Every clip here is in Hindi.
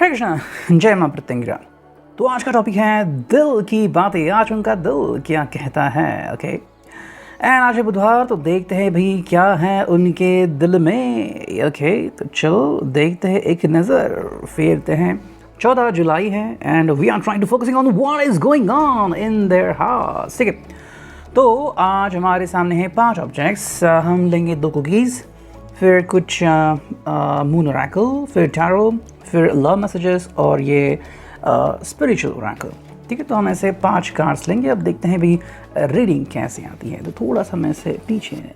हरे कृष्णा, जय मां प्रत्यंगिरा। तो आज का टॉपिक है दिल की बातें। आज उनका दिल क्या कहता है। ओके एंड आज है बुधवार, तो देखते हैं भाई क्या है उनके दिल में। ओके तो चलो देखते हैं, एक नज़र फेरते हैं। 14 जुलाई है and we are trying to focusing on what is going on in their hearts. ठीक है, तो आज हमारे सामने है 5 ऑब्जेक्ट्स। हम लेंगे 2 कुकीज़, फिर कुछ मून ओरेकल, फिर टैरो, फिर लव मैसेजेस और ये स्पिरिचुअल ओरेकल। ठीक है, तो हम ऐसे 5 कार्ड्स लेंगे। अब देखते हैं भाई रीडिंग कैसे आती है। तो थोड़ा सा मैं से पीछे है।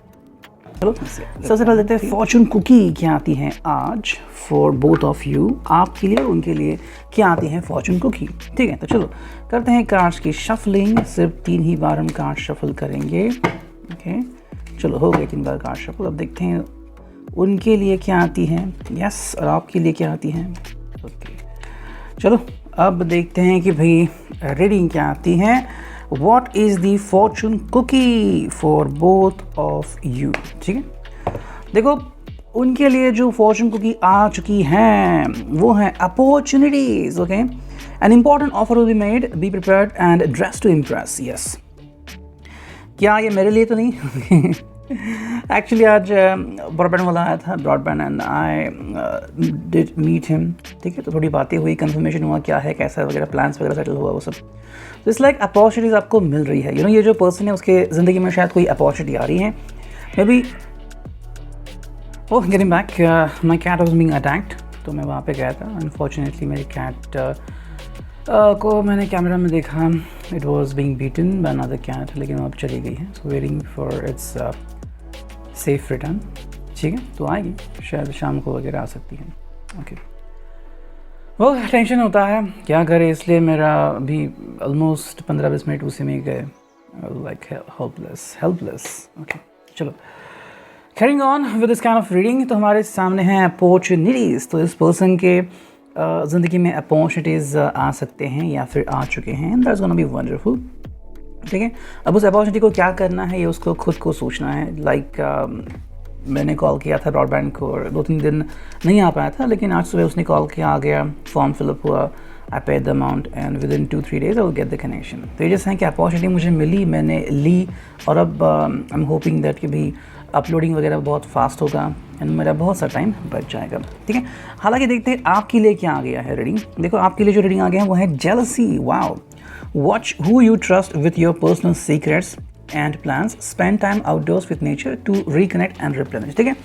चलो सबसे पहले देखते हैं फॉर्चून कुकी क्या आती है आज फॉर बोथ ऑफ यू। आपके लिए और उनके लिए क्या आती है फॉर्चून कुकी। ठीक है, तो चलो करते हैं कार्ड्स की शफलिंग। सिर्फ 3 ही बार हम कार्ड शफल करेंगे। ओके चलो हो गए 3 बार कार्ड शफल। अब देखते हैं उनके लिए क्या आती है। यस, और आपके लिए क्या आती है। ओके चलो अब देखते हैं कि भाई रीडिंग क्या आती है। What is the fortune cookie for both of you। ठीक है, देखो उनके लिए जो फॉर्चून कुकी आ चुकी है वो है opportunities. Okay an important offer will be made, be prepared and dress to impress. Yes, क्या ये मेरे लिए तो नहीं। एक्चुअली आज ब्रॉडबैंड वाला आया था, broadband, and I did meet him. ठीक है, तो थोड़ी बातें हुई, कंफर्मेशन हुआ क्या है कैसा है वगैरह, प्लान्स वगैरह सेटल हुआ वो सब। तो इट्स लाइक अपॉर्चुनिटीज़ आपको मिल रही है। ये जो पर्सन है उसके ज़िंदगी में शायद कोई अपॉर्चुनिटी आ रही है। Maybe oh getting back, my cat was being attacked. तो मैं वहाँ पे गया था। अनफॉर्चुनेटली मेरी कैट को मैंने कैमरा में देखा, it was being beaten by another cat, लेकिन वो अब चली गई है। So waiting for its safe return. ठीक है, तो आएगी शायद शाम को वगैरह आ सकती है। ओके वो टेंशन होता है, क्या करे, इसलिए मेरा भी ऑलमोस्ट 15-20 मिनट उसी में गए, लाइक हेल्पलेस। ओके चलो carrying on with this kind of reading. तो हमारे सामने हैं अपॉर्चुनिटीज़। तो इस पर्सन के ज़िंदगी में अपॉर्चुनिटीज़ आ सकते हैं या फिर आ चुके हैं। That's gonna be wonderful. ठीक है, अब उस अपॉर्चुनिटी को क्या करना है ये उसको खुद को सोचना है। लाइक मैंने कॉल किया था ब्रॉडबैंड को और 2-3 दिन नहीं आ पाया था, लेकिन आज सुबह उसने कॉल किया, आ गया, फॉर्म फिलअप हुआ, I paid the amount and with in 2-3 days I will get the connection. तो ये जैसे है कि अपॉर्चुनिटी मुझे मिली, मैंने ली, और अब आई एम होपिंग दैट कि भी अपलोडिंग वगैरह बहुत फास्ट होगा एंड मेरा बहुत सा टाइम बच जाएगा। ठीक है, हालांकि देखते हैं आपके लिए क्या आ गया है रीडिंग। देखो आपके लिए जो रीडिंग आ गया है वो है jealousy. Wow, watch who you trust with your personal secrets and plans, spend time outdoors with nature to reconnect and replenish. ठीक है,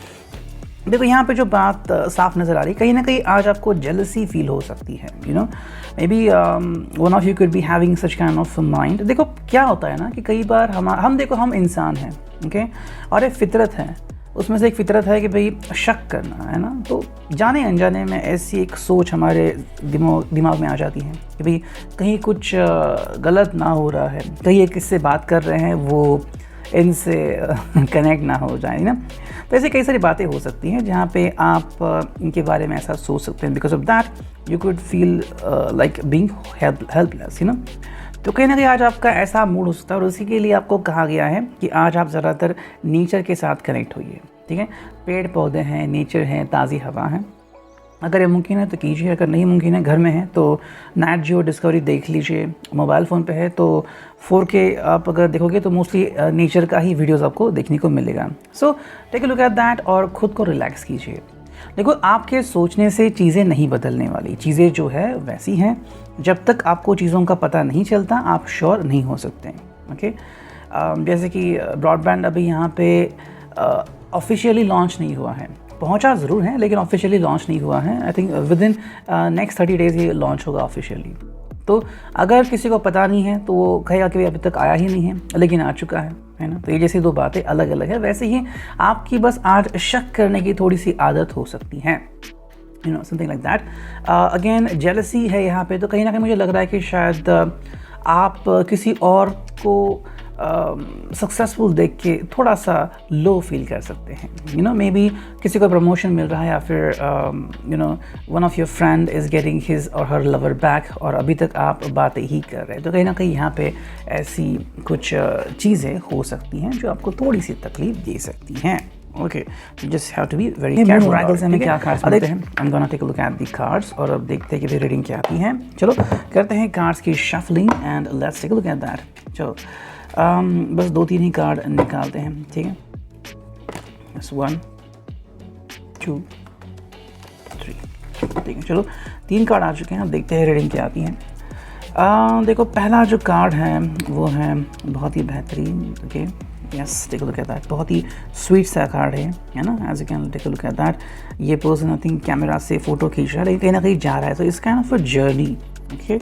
देखो यहाँ पे जो बात साफ नज़र आ रही है, कहीं ना कहीं आज आपको जेलसी फील हो सकती है। May be one of you could be having such kind of mind. देखो क्या होता है ना कि कई बार हम देखो हम इंसान हैं, ओके, और एक फितरत है, उसमें से एक फितरत है कि भाई शक करना है ना। तो जाने अनजाने में ऐसी एक सोच हमारे दिमाग में आ जाती है कि भाई कहीं कुछ गलत ना हो रहा है, कहीं ये किससे बात कर रहे हैं वो इनसे कनेक्ट ना हो जाए ना। तो ऐसे कई सारी बातें हो सकती हैं जहाँ पे आप इनके बारे में ऐसा सोच सकते हैं। Because of that you could feel like being helpless, तो कहीं ना कहीं आज आपका ऐसा मूड हो सकता है, और उसी के लिए आपको कहा गया है कि आज आप ज़्यादातर नेचर के साथ कनेक्ट होइए। ठीक है, पेड़ पौधे हैं, नेचर है, ताज़ी हवा है। अगर ये मुमकिन है तो कीजिए, अगर नहीं मुमकिन है, घर में है तो नेट जियो डिस्कवरी देख लीजिए। मोबाइल फ़ोन पे है तो 4K आप अगर देखोगे तो मोस्टली नेचर का ही वीडियोस आपको देखने को मिलेगा। So take a look at that और ख़ुद को रिलैक्स कीजिए। देखो आपके सोचने से चीज़ें नहीं बदलने वाली, चीज़ें जो है वैसी हैं। जब तक आपको चीज़ों का पता नहीं चलता आप श्योर नहीं हो सकते। ओके जैसे कि ब्रॉडबैंड अभी यहाँ पे ऑफिशियली लॉन्च नहीं हुआ है, पहुँचा ज़रूर है लेकिन ऑफिशियली लॉन्च नहीं हुआ है। I think with in next 30 days ये लॉन्च होगा ऑफिशियली। तो अगर किसी को पता नहीं है तो वो कहेगा कि अभी तक आया ही नहीं है, लेकिन आ चुका है ना। तो ये जैसी 2 बातें अलग अलग है, वैसे ही आपकी बस आज शक करने की थोड़ी सी आदत हो सकती है, something like that. Again jealousy है यहाँ पे, तो कहीं ना कहीं मुझे लग रहा है कि शायद आप किसी और को सक्सेसफुल देख के थोड़ा सा लो फील कर सकते हैं। मे बी किसी को प्रमोशन मिल रहा है या फिर one of your friend is getting his और हर लवर बैक, और अभी तक आप बातें ही कर रहे हैं। तो कहीं ना कहीं यहाँ पे ऐसी कुछ चीज़ें हो सकती हैं जो आपको थोड़ी सी तकलीफ दे सकती हैं। Okay, you just have to be very careful. Oracle से हमें क्या कार्ड्स मिलते हैं? I am gonna take a look at the cards और अब देखते हैं कि रीडिंग क्या आती है। चलो करते हैं कार्ड्स की shuffling and let's take a look at that. चलो बस 2-3 ही कार्ड निकालते हैं, ठीक है? बस 1 2 3, ठीक है। चलो 3 कार्ड आ चुके हैं, अब देखते हैं रीडिंग क्या आती है। देखो पहला जो कार्ड है वो है बहुत ही बेहतरीन, okay, yes, take a look at that. बहुत ही स्वीट सा कार्ड है ना? As you can take a look at that. ये पर्सन आई थिंक कैमरा से फोटो खींच रहा है, लेकिन कहीं ना कहीं जा रहा है, तो इस kind of a journey, okay.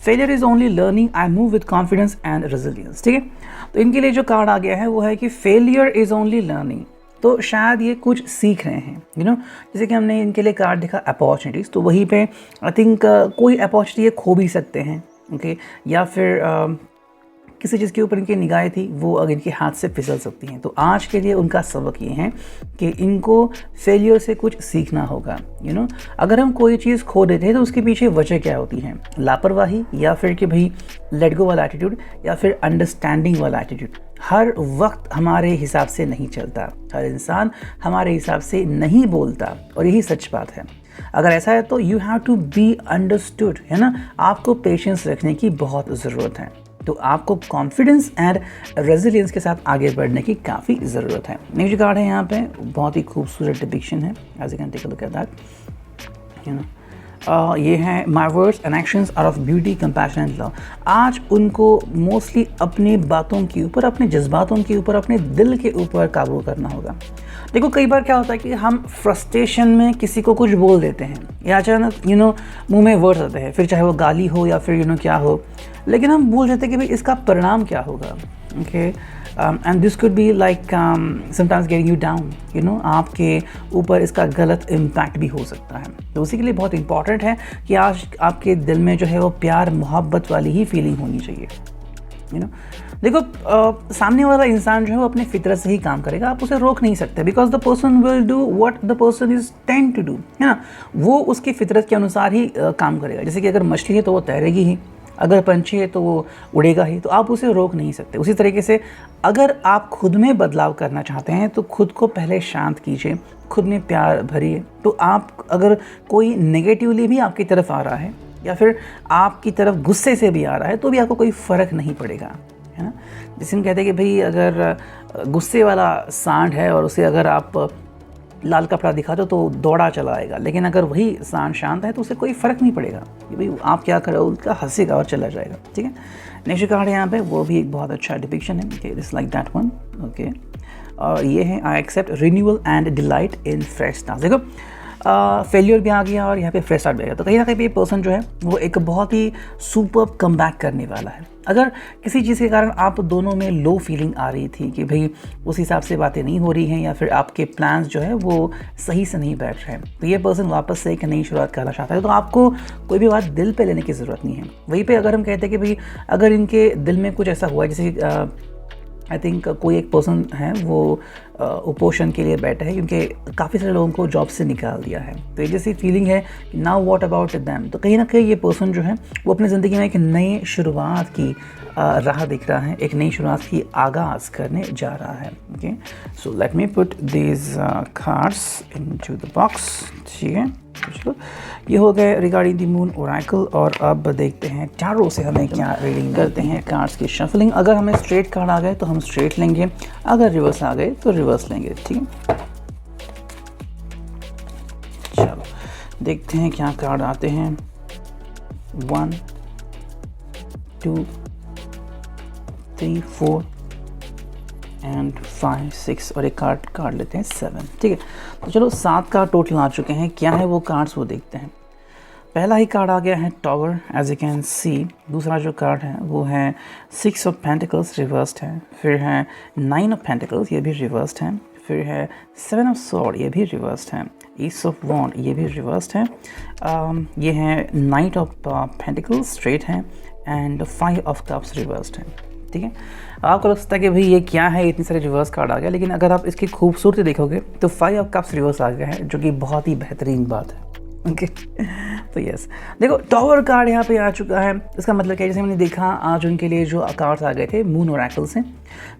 Failure is only learning, I move with confidence and resilience, ठीक है। तो इनके लिए जो कार्ड आ गया है वो है कि फेलियर इज ओनली लर्निंग, तो शायद ये कुछ सीख रहे हैं, जैसे कि हमने इनके लिए कार्ड देखा अपॉर्चुनिटीज़, तो वहीं पे आई थिंक कोई अपॉर्चुनिटी ये खो भी सकते हैं, ओके, या फिर किसी चीज़ के ऊपर इनकी निगाहें थी वो अगर इनके हाथ से फिसल सकती हैं। तो आज के लिए उनका सबक ये है कि इनको फेलियर से कुछ सीखना होगा। अगर हम कोई चीज़ खो देते हैं तो उसके पीछे वजह क्या होती है? लापरवाही, या फिर कि भाई लेट गो वाला एटीट्यूड, या फिर अंडरस्टैंडिंग वाला एटीट्यूड। हर वक्त हमारे हिसाब से नहीं चलता, हर इंसान हमारे हिसाब से नहीं बोलता, और यही सच बात है। अगर ऐसा है तो you have to be understood, है ना? आपको पेशेंस रखने की बहुत ज़रूरत है, तो आपको कॉन्फिडेंस एंड रेजिलियंस के साथ आगे बढ़ने की काफ़ी ज़रूरत है। नेक्स्ट जो कार्ड है यहाँ पे बहुत ही खूबसूरत डिपिक्शन है, as you can take a look at that. ये है my words and actions are of beauty compassion and love. आज उनको मोस्टली अपनी बातों के ऊपर, अपने जज्बातों के ऊपर, अपने दिल के ऊपर काबू करना होगा। देखो कई बार क्या होता है कि हम फ्रस्ट्रेशन में किसी को कुछ बोल देते हैं, या अचानक मुंह में वर्ड्स आते हैं, फिर चाहे वो गाली हो या फिर क्या हो, लेकिन हम भूल जाते हैं कि भाई इसका परिणाम क्या होगा, okay. And this could be like sometimes getting you down, आपके ऊपर इसका गलत इम्पैक्ट भी हो सकता है। तो उसी के लिए बहुत इंपॉर्टेंट है कि आज आपके दिल में जो है वो प्यार मोहब्बत वाली ही फीलिंग होनी चाहिए। देखो सामने वाला इंसान जो है वो अपने फितरत से ही काम करेगा, आप उसे रोक नहीं सकते, because the person will do what the person is tend to do, है ना? वो उसकी फितरत के अनुसार ही काम करेगा। जैसे कि अगर मछली है तो वो तैरेगी ही, अगर पंछी है तो वो उड़ेगा ही, तो आप उसे रोक नहीं सकते। उसी तरीके से अगर आप खुद में बदलाव करना चाहते हैं तो खुद को पहले शांत कीजिए, खुद में प्यार भरिए। तो आप अगर कोई नेगेटिवली भी आपकी तरफ आ रहा है या फिर आपकी तरफ गुस्से से भी आ रहा है तो भी आपको कोई फ़र्क नहीं पड़ेगा, है ना? जिसे हम कहते हैं कि भाई अगर गुस्से वाला सांड है और उसे अगर आप लाल कपड़ा दिखा दो तो दौड़ा चला आएगा, लेकिन अगर वही सांड शांत है तो उसे कोई फ़र्क नहीं पड़ेगा कि भाई आप क्या करो, उसका हंसेगा और चला जाएगा, ठीक है। नेक्स्ट कार्ड है यहाँ पे, वो भी एक बहुत अच्छा डिपिक्शन है, okay, this like that one, okay. और ये है I accept renewal and delight in fresh start. देखो फेलियर भी आ गया और यहाँ पे फ्रेश स्टार्ट भी आ गया, तो कहीं ना कहीं ये पर्सन जो है वो एक बहुत ही सुपर्ब कमबैक करने वाला है। अगर किसी चीज़ के कारण आप दोनों में लो फीलिंग आ रही थी कि भाई उस हिसाब से बातें नहीं हो रही हैं या फिर आपके प्लान्स जो है वो सही से नहीं बैठ रहे हैं, तो ये पर्सन वापस से एक नई शुरुआत करना चाहता है, तो आपको कोई भी बात दिल पे लेने की ज़रूरत नहीं है। वहीं पे अगर हम कहते हैं कि भाई अगर इनके दिल में कुछ ऐसा हुआ है, जैसे आई थिंक कोई एक पर्सन है वो उपोषण के लिए बैठा है क्योंकि काफ़ी सारे लोगों को जॉब से निकाल दिया है, तो ये जैसी फीलिंग है नाउ व्हाट अबाउट दैम। तो कहीं ना कहीं ये पर्सन जो है वो अपनी ज़िंदगी में एक नई शुरुआत की राह दिख रहा है, एक नई शुरुआत की आगाज़ करने जा रहा है, okay. So let me put these cards into the box, ठीक है। चलो ये हो गए रिगार्डिंग द मून ओरेकल, और अब देखते हैं टैरो से हमें क्या रीडिंग करते हैं कार्ड्स की शफलिंग। अगर हमें स्ट्रेट कार्ड आ गए तो हम स्ट्रेट लेंगे, अगर रिवर्स आ गए तो रिवर्स लेंगे, ठीक है। चलो देखते हैं क्या कार्ड आते हैं। 1 2 3 4 एंड 5 6 और एक कार्ड लेते हैं 7, ठीक है। तो चलो 7 कार्ड टोटल आ चुके हैं, क्या है वो कार्ड्स वो देखते हैं। पहला ही कार्ड आ गया है tower, as you can see. दूसरा जो कार्ड है वो है 6 ऑफ पेंटिकल्स रिवर्स्ड है, फिर है 9 ऑफ पेंटिकल्स ये भी रिवर्स्ड है, फिर है 7 ऑफ सॉर्ड ये भी रिवर्स्ड है, ईस ऑफ वॉन्ड ये भी रिवर्स्ड है, ये है नाइट ऑफ पेंटिकल्स स्ट्रेट है, एंड 5 ऑफ कप्स रिवर्स्ड है, ठीक है। आपको लगता है कि भाई ये क्या है, इतनी सारे रिवर्स कार्ड आ गया, लेकिन अगर आप इसकी खूबसूरती देखोगे तो 5 ऑफ कप्स रिवर्स आ गया है, जो कि बहुत ही बेहतरीन बात है। ओके तो यस, देखो टॉवर कार्ड यहाँ पे आ चुका है। इसका मतलब क्या है, जैसे मैंने देखा आज उनके लिए जो कार्ड्स आ गए थे मून ओरेकल से,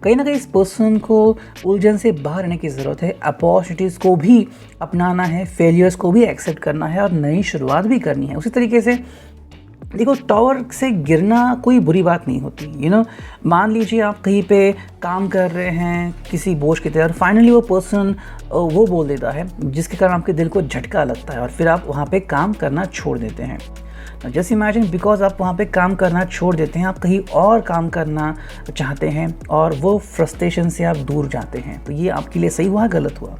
कहीं ना कहीं इस पर्सन को उलझन से बाहर रहने की ज़रूरत है, अपॉर्चुनिटीज़ को भी अपनाना है, फेलियर्स को भी एक्सेप्ट करना है और नई शुरुआत भी करनी है। उसी तरीके से देखो टावर से गिरना कोई बुरी बात नहीं होती, मान लीजिए आप कहीं पे काम कर रहे हैं किसी बोझ की तरह, फाइनली वो पर्सन वो बोल देता है जिसके कारण आपके दिल को झटका लगता है और फिर आप वहाँ पे काम करना छोड़ देते हैं। जस्ट इमेजिन, बिकॉज आप वहाँ पे काम करना छोड़ देते हैं, आप कहीं और काम करना चाहते हैं और वो फ्रस्ट्रेशन से आप दूर जाते हैं, तो ये आपके लिए सही हुआ गलत हुआ,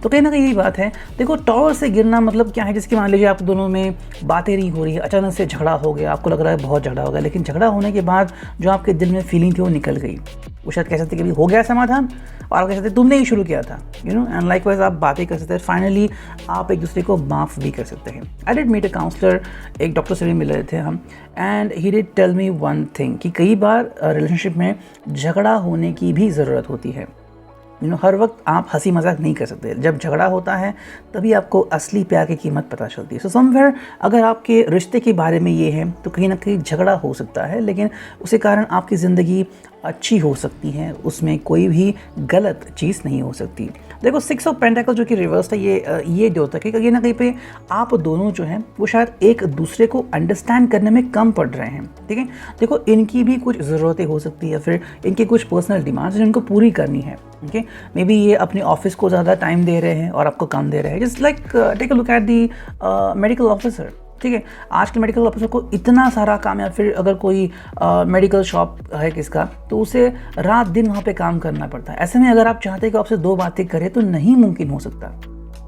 तो कहीं ना कहीं यही बात है। देखो टावर से गिरना मतलब क्या है, जिसकी मान लीजिए आप दोनों में बातें नहीं हो रही है, अचानक से झगड़ा हो गया, आपको लग रहा है बहुत झगड़ा हो गया, लेकिन झगड़ा होने के बाद जो आपके दिल में फीलिंग थी वो निकल गई। वो शायद कह सकते कि हो गया समाधान और आप कह सकते तुमने ही शुरू किया था, एंड लाइकवाइज आप बातें कर सकते हैं, फाइनली आप एक दूसरे को माफ़ भी कर सकते हैं। I did meet a counsellor, एक डॉक्टर से भी मिल रहे थे हम, and he did tell me one thing कि कई बार रिलेशनशिप में झगड़ा होने की भी ज़रूरत होती है। हर वक्त आप हंसी मजाक नहीं कर सकते, जब झगड़ा होता है तभी आपको असली प्यार की कीमत पता चलती है। सो समवेयर अगर आपके रिश्ते के बारे में ये है तो कहीं ना कहीं झगड़ा हो सकता है, लेकिन उसके कारण आपकी ज़िंदगी अच्छी हो सकती है, उसमें कोई भी गलत चीज़ नहीं हो सकती। देखो 6 ऑफ पेंटाकल जो कि रिवर्स है, ये जो होता है कि कहीं ना कहीं पे आप दोनों जो हैं वो शायद एक दूसरे को अंडरस्टैंड करने में कम पड़ रहे हैं, ठीक है। देखो इनकी भी कुछ ज़रूरतें हो सकती है, फिर इनकी कुछ पर्सनल डिमांड्स जिनको पूरी करनी है, ओके। मे बी ये अपने ऑफिस को ज़्यादा टाइम दे रहे हैं और आपको कम दे रहे हैं। Just like take a look at the medical officer, ठीक है। आज के मेडिकल ऑफिसर को इतना सारा काम है, फिर अगर कोई मेडिकल शॉप है किसका, तो उसे रात दिन वहाँ पे काम करना पड़ता है। ऐसे में अगर आप चाहते हैं कि आपसे 2 बातें करें तो नहीं मुमकिन हो सकता,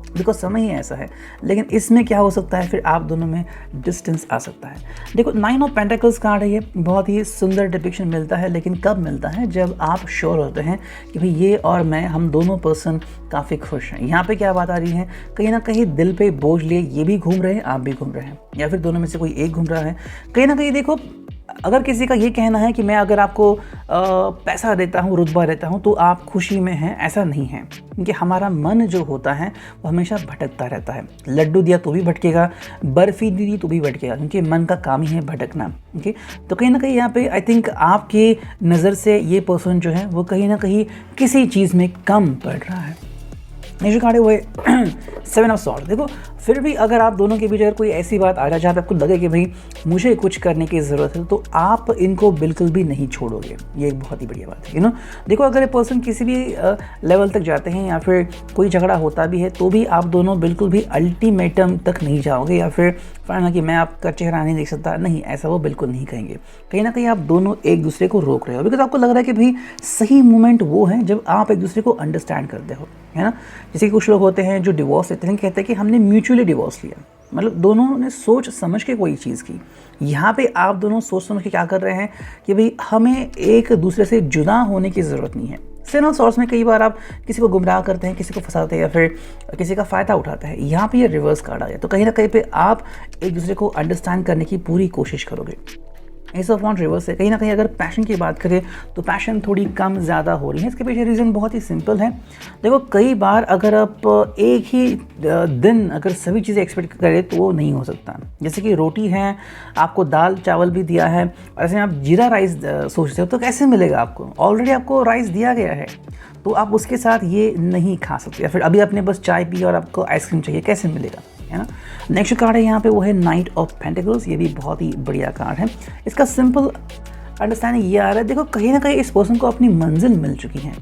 बिकॉज समय ही ऐसा है। लेकिन इसमें क्या हो सकता है, फिर आप दोनों में डिस्टेंस आ सकता है। देखो 9 ऑफ पेंटाकल्स कार्ड है, ये बहुत ही सुंदर डिपिक्शन मिलता है, लेकिन कब मिलता है, जब आप श्योर होते हैं कि भाई ये और मैं, हम दोनों पर्सन काफ़ी खुश हैं। यहाँ पे क्या बात आ रही है, कहीं ना कहीं दिल पे बोझ लिए ये भी घूम रहे हैं, आप भी घूम रहे हैं, या फिर दोनों में से कोई एक घूम रहा है। कहीं ना कहीं देखो, अगर किसी का ये कहना है कि मैं अगर आपको पैसा देता हूँ, रुतबा देता हूँ तो आप खुशी में हैं, ऐसा नहीं है, क्योंकि हमारा मन जो होता है वो हमेशा भटकता रहता है। लड्डू दिया तो भी भटकेगा, बर्फ़ी दी तो भी भटकेगा, क्योंकि मन का काम ही है भटकना, ओके। तो कहीं ना कहीं यहाँ पे आई थिंक आपकी नज़र से ये पर्सन जो है वो कहीं ना कहीं किसी चीज़ में कम पड़ रहा है। नेक्स्ट कार्ड है वो है 7 ऑफ सॉर्ड। देखो फिर भी अगर आप दोनों के बीच अगर कोई ऐसी बात आ जाए जहाँ पे आपको लगे कि भाई मुझे कुछ करने की ज़रूरत है, तो आप इनको बिल्कुल भी नहीं छोड़ोगे। ये एक बहुत ही बढ़िया बात है, देखो अगर ये पर्सन किसी भी लेवल तक जाते हैं या फिर कोई झगड़ा होता भी है तो भी आप दोनों बिल्कुल भी अल्टीमेटम तक नहीं जाओगे या फिर फाइनल कि मैं आपका चेहरा नहीं देख सकता, नहीं, ऐसा वो बिल्कुल नहीं कहेंगे। कहीं ना कहीं आप दोनों एक दूसरे को रोक रहे हो, बिकॉज आपको लग रहा है कि भाई सही मोमेंट वो है जब आप एक दूसरे को अंडरस्टैंड करते हो, है ना। जैसे कि कुछ लोग होते हैं जो डिवोर्स लेते हैं, कहते हैं कि हमने म्यूचुअली डिवोर्स लिया, मतलब दोनों ने सोच समझ के कोई चीज़ की। यहाँ पे आप दोनों सोच समझ के क्या कर रहे हैं कि भाई हमें एक दूसरे से जुदा होने की ज़रूरत नहीं है। सेन ऑफ सॉर्ड्स में कई बार आप किसी को गुमराह करते हैं, किसी को फंसाते हैं या फिर किसी का फ़ायदा उठाते हैं। यहाँ पे ये रिवर्स कार्ड आ गया, तो कहीं ना कहीं पे आप एक दूसरे को अंडरस्टैंड करने की पूरी कोशिश करोगे। एस ऑफ वांड रिवर्स है। कहीं ना कहीं अगर पैशन की बात करें तो पैशन थोड़ी कम ज़्यादा हो रही है। इसके पीछे रीज़न बहुत ही सिंपल है। देखो कई बार अगर आप एक ही दिन अगर सभी चीज़ें एक्सपेक्ट करें तो वो नहीं हो सकता। जैसे कि रोटी है, आपको दाल चावल भी दिया है और ऐसे में आप जीरा राइस सोचते हो तो कैसे मिलेगा आपको? ऑलरेडी आपको राइस दिया गया है तो आप उसके साथ ये नहीं खा सकते, या फिर अभी आपने बस चाय पी और आपको आइसक्रीम चाहिए, कैसे मिलेगा, है ना। नेक्स्ट कार्ड है यहाँ पे वो है नाइट ऑफ पेंटिकल्स। ये भी बहुत ही बढ़िया कार्ड है। इसका सिंपल अंडरस्टैंडिंग ये आ रहा है, देखो कहीं ना कहीं इस पर्सन को अपनी मंजिल मिल चुकी है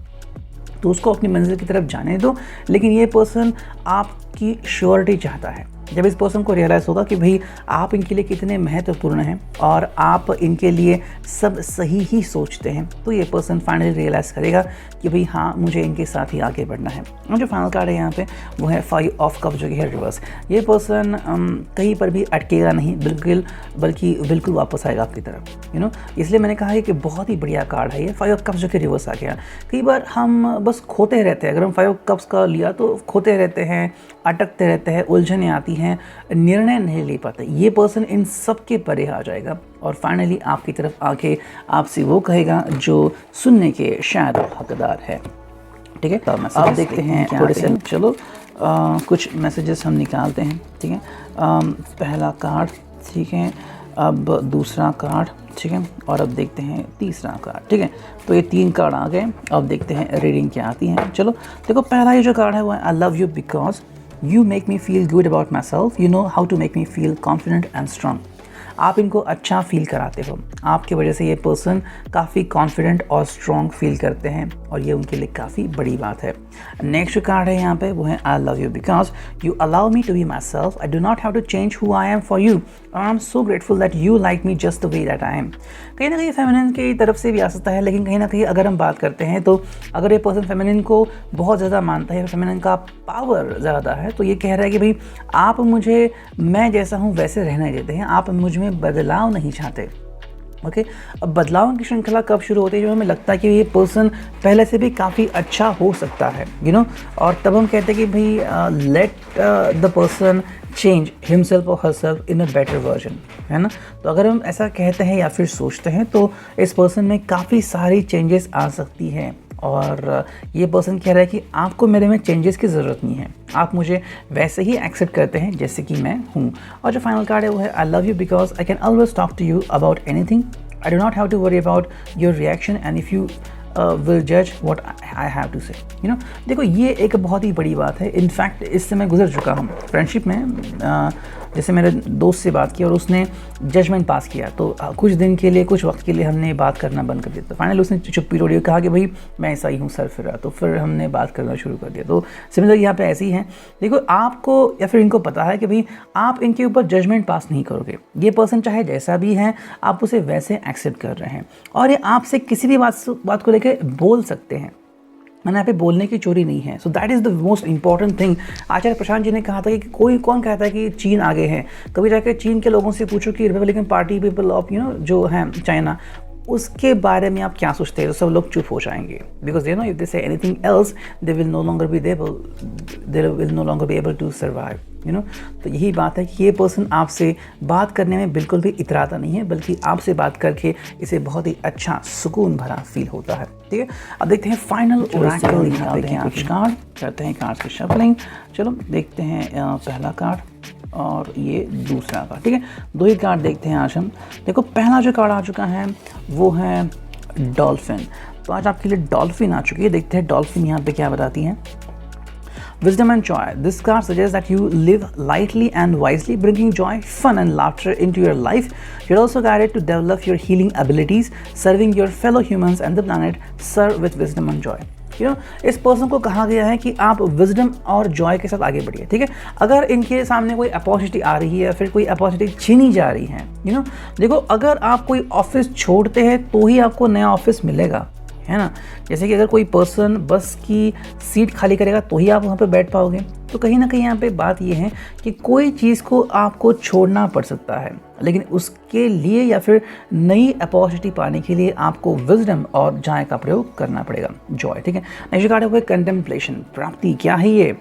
तो उसको अपनी मंजिल की तरफ जाने दो, लेकिन ये पर्सन आपकी श्योरिटी चाहता है। जब इस पर्सन को रियलाइज़ होगा कि भाई आप इनके लिए कितने महत्वपूर्ण हैं और आप इनके लिए सब सही ही सोचते हैं, तो ये पर्सन फाइनली रियलाइज़ करेगा कि भाई हाँ मुझे इनके साथ ही आगे बढ़ना है। और जो फाइनल कार्ड है यहाँ पे वो है 5 ऑफ कप जो कि है रिवर्स। ये पर्सन कहीं पर भी अटकेगा नहीं, बल्कि बिल्कुल वापस आएगा आपकी तरफ, इसलिए मैंने कहा है कि बहुत ही बढ़िया कार्ड है ये 5 ऑफ कप्स जो कि रिवर्स आ गया। कई बार हम बस खोते रहते हैं, अगर हम 5 ऑफ कप्स का लिया तो खोते रहते हैं, अटकते रहते हैं, उलझने आती हैं, निर्णय नहीं ले पाते। ये पर्सन इन सब के परे आ जाएगा और फाइनली आपकी तरफ आके आपसे वो कहेगा जो सुनने के शायद हकदार है, ठीक है। अब देखते हैं थोड़े से, चलो कुछ मैसेजेस हम निकालते हैं, ठीक है। पहला कार्ड, ठीक है, अब दूसरा कार्ड, ठीक है, और अब देखते हैं तीसरा कार्ड, ठीक है। तो ये 3 कार्ड आ गए, अब देखते हैं रीडिंग क्या आती है। चलो देखो, पहला ये जो कार्ड है वो है I love you because you make me feel good about myself, you know how to make me feel confident and strong. आप इनको अच्छा फील कराते हो, आपकी वजह से ये पर्सन काफ़ी कॉन्फिडेंट और स्ट्रॉन्ग फील करते हैं और ये उनके लिए काफ़ी बड़ी बात है। नेक्स्ट कार्ड है यहाँ पे वो है I love you because you allow me to be myself, I do not have to change who I am for you, I am so grateful that you like me just the way that I am. कहीं ना कहीं फेमिनिन की तरफ से भी आ सकता है, लेकिन कहीं ना कहीं अगर हम बात करते हैं तो अगर ये पर्सन फेमिनिन को बहुत ज़्यादा मानता है, फेमिनिन का पावर ज़्यादा है, तो ये कह रहा है कि भाई आप मुझे मैं जैसा हूँ वैसे रहने देते हैं, आप मुझ में बदलाव नहीं चाहते। ओके, अब बदलाव की श्रृंखला कब शुरू होती है? जब हमें लगता है कि ये पर्सन पहले से भी काफ़ी अच्छा हो सकता है, यू नो, और तब हम कहते हैं कि भाई let the person change himself और herself in a better version, है ना। तो अगर हम ऐसा कहते हैं या फिर सोचते हैं तो इस पर्सन में काफ़ी सारी चेंजेस आ सकती हैं और ये पर्सन कह रहा है कि आपको मेरे में चेंजेस की ज़रूरत नहीं है, आप मुझे वैसे ही एक्सेप्ट करते हैं जैसे कि मैं हूँ। और जो फाइनल कार्ड है वो है I love you because I can always talk to you about anything, I do not have to worry about your reaction and if you will जज what I have to say, you know. देखो, ये एक बहुत ही बड़ी बात है। इनफैक्ट इससे मैं गुजर चुका हूँ फ्रेंडशिप में। जैसे मेरे दोस्त से बात की और उसने जजमेंट पास किया, तो कुछ दिन के लिए, कुछ वक्त के लिए हमने बात करना बंद कर दिया। तो फाइनली उसने चुप्पी तोड़ी, कहा कि भाई मैं ऐसा ही हूँ, सर फिर रहा, तो फिर हमने बात करना शुरू कर दिया। तो सिमिलर यहाँ पे ऐसे ही है। देखो, आपको या फिर इनको पता है कि भाई आप इनके ऊपर जजमेंट पास नहीं करोगे, ये पर्सन चाहे जैसा भी है आप उसे वैसे एक्सेप्ट कर रहे हैं और ये आपसे किसी भी बात को लेकर बोल सकते हैं। मैंने यहाँ पे बोलने की चोरी नहीं है। So that is the most important thing. Acharya Prashant ji ने कहा था कि कोई कौन कहता है कि चीन आगे है। कभी जाकर चीन के लोगों से पूछो कि रिपब्लिकन पार्टी पीपल ऑफ जो है चाइना, उसके बारे में आप क्या सोचते हैं, तो सब लोग चुप हो जाएंगे। Because you know if they say anything else they will no longer be able to survive, you know. तो यही बात है कि ये पर्सन आपसे बात करने में बिल्कुल भी इतराता नहीं है, बल्कि आपसे बात करके इसे बहुत ही अच्छा सुकून भरा फील होता है। ठीक है, अब देखते हैं फाइनल ओरेकल निकालते हैं कुछ कार्ड, करते हैं कार्ड्स की शफलिंग। चलो देखते हैं पहला कार्ड और ये दूसरा कार्ड, ठीक है। 2 ही कार्ड देखते हैं आज हम। देखो, पहला जो कार्ड आ चुका है वो है डॉल्फिन। तो आज आपके लिए डॉल्फिन आ चुकी है। देखते हैं डॉल्फिन यहाँ पे क्या बताती हैं। Wisdom and joy. This card suggests that you live lightly and wisely, bringing joy, fun and laughter into your life. You're also guided to develop your healing abilities, serving your fellow humans and the planet. Serve with wisdom and joy. You know, इस पर्सन को कहा गया है कि आप विजडम और जॉय के साथ आगे बढ़िए, ठीक है। अगर इनके सामने कोई अपॉर्चुनिटी आ रही है या फिर कोई अपॉर्चुनिटी छीनी जा रही है, यू नो, देखो, अगर आप कोई ऑफिस छोड़ते हैं तो ही आपको नया ऑफिस मिलेगा, है ना। जैसे कि अगर कोई पर्सन बस की सीट खाली करेगा तो ही आप वहाँ पर बैठ पाओगे। तो कहीं ना कहीं यहाँ पे बात ये है कि कोई चीज़ को आपको छोड़ना पड़ सकता है, लेकिन उसके लिए या फिर नई अपॉर्चुनिटी पाने के लिए आपको विजडम और जॉय का प्रयोग करना पड़ेगा। जॉय, ठीक है। नेक्स्ट कार्ड है कंटेम्पलेशन, प्राप्ति। क्या है ये?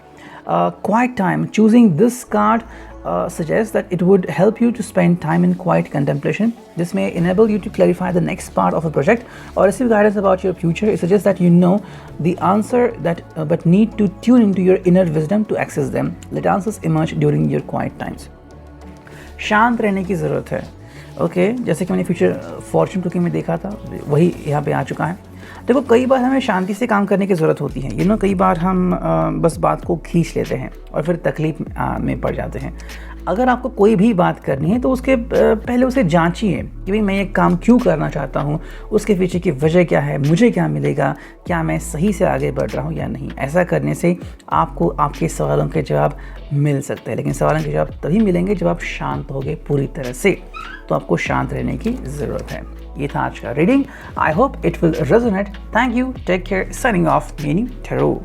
Quiet time. Choosing this card suggests that it would help you to spend time in quiet contemplation. This may enable you to clarify the next part of a project or receive guidance about your future. It suggests that you know the answer but need to tune into your inner wisdom to access them. Let answers emerge during your quiet times. शांत रहने की ज़रूरत है। ओके, जैसे कि मैंने फ्यूचर फॉर्चून कुकिंग में देखा था, वही यहाँ पे आ चुका है। देखो, कई बार हमें शांति से काम करने की ज़रूरत होती है, यू नो। कई बार हम बस बात को खींच लेते हैं और फिर तकलीफ में पड़ जाते हैं। अगर आपको कोई भी बात करनी है तो उसके पहले उसे जांचिए कि भाई मैं ये काम क्यों करना चाहता हूँ, उसके पीछे की वजह क्या है, मुझे क्या मिलेगा, क्या मैं सही से आगे बढ़ रहा हूँ या नहीं। ऐसा करने से आपको आपके सवालों के जवाब मिल सकते हैं, लेकिन सवालों के जवाब तभी मिलेंगे जब आप शांत होगे पूरी तरह से। तो आपको शांत रहने की ज़रूरत है। ये था आज का reading. I hope it will resonate. Thank you, take care, signing off, meaning tarot.